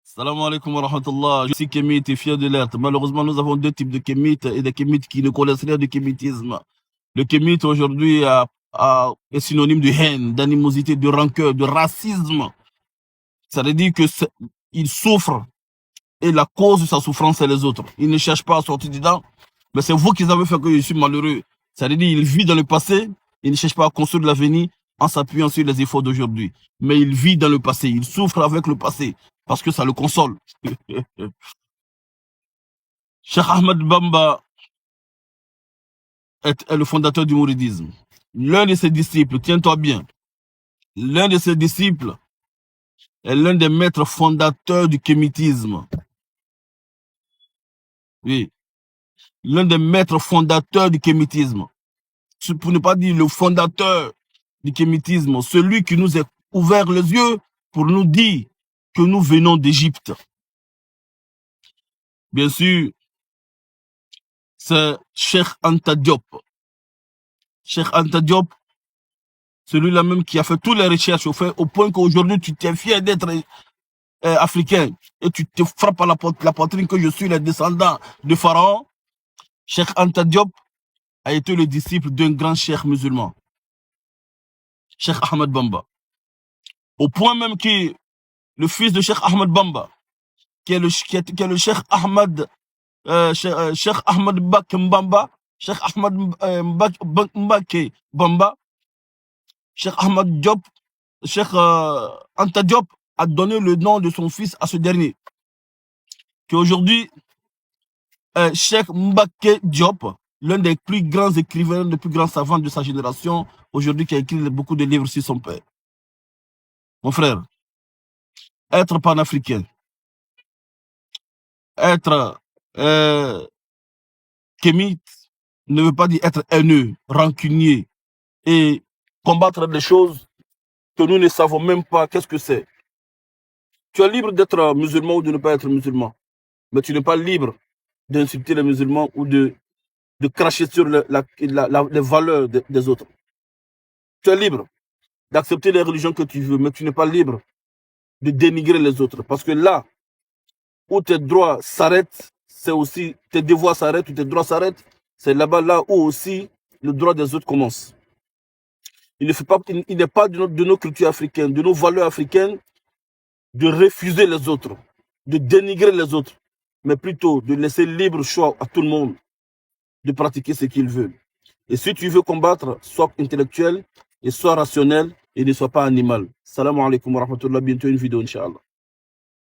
Salam alaikum wa rahmatullah. Je suis kémite et fier de l'être. Malheureusement, nous avons deux types de kémites et des kémites qui ne connaissent rien du kémitisme. Le kémite aujourd'hui est synonyme de haine, d'animosité, de rancœur, de racisme. Ça veut dire qu'il souffre et la cause de sa souffrance, c'est les autres. Il ne cherche pas à sortir dedans, mais c'est vous qui avez fait que je suis malheureux. Ça veut dire qu'il vit dans le passé, il ne cherche pas à construire l'avenir en s'appuyant sur les efforts d'aujourd'hui. Mais il vit dans le passé, il souffre avec le passé parce que ça le console. Cheikh Ahmed Bamba est le fondateur du mouridisme. L'un de ses disciples, tiens-toi bien, l'un de ses disciples est l'un des maîtres fondateurs du kémitisme. Oui, l'un des maîtres fondateurs du kémitisme. Pour ne pas dire le fondateur du kémitisme, celui qui nous a ouvert les yeux pour nous dire que nous venons d'Égypte. Bien sûr, c'est Cheikh Anta Diop. Cheikh Anta Diop, celui-là même qui a fait toutes les recherches au point qu'aujourd'hui tu t'es fier d'être africain et tu te frappes à la poitrine que je suis le descendant de Pharaon. Cheikh Anta Diop a été le disciple d'un grand cheikh musulman, Cheikh Ahmed Bamba. Au point même que le fils de Cheikh Ahmed Bamba, qui est le Cheikh Ahmed Cheikh Ahmed Mbamba, Cheikh Ahmed Mbake Bamba, Cheikh Ahmed Diop, Cheikh Anta Diop a donné le nom de son fils à ce dernier. Qui aujourd'hui, Cheikh Mbake Diop, l'un des plus grands écrivains, des plus grands savants de sa génération, aujourd'hui qui a écrit beaucoup de livres sur son père. Mon frère, être panafricain, être kémite ne veut pas dire être haineux, rancunier et combattre des choses que nous ne savons même pas qu'est-ce que c'est. Tu es libre d'être musulman ou de ne pas être musulman, mais tu n'es pas libre d'insulter les musulmans ou de cracher sur les valeurs des autres. Tu es libre d'accepter les religions que tu veux, mais tu n'es pas libre de dénigrer les autres. Parce que là où tes droits s'arrêtent, c'est aussi tes devoirs s'arrêtent ou tes droits s'arrêtent, c'est là-bas là où aussi le droit des autres commence. Il n'est pas de nos cultures africaines, de nos valeurs africaines, de refuser les autres, de dénigrer les autres, mais plutôt de laisser libre choix à tout le monde de pratiquer ce qu'il veut. Et si tu veux combattre, sois intellectuel et sois rationnel et ne sois pas animal. Salam alaikum wa rahmatullah, bientôt une vidéo, Inch'Allah.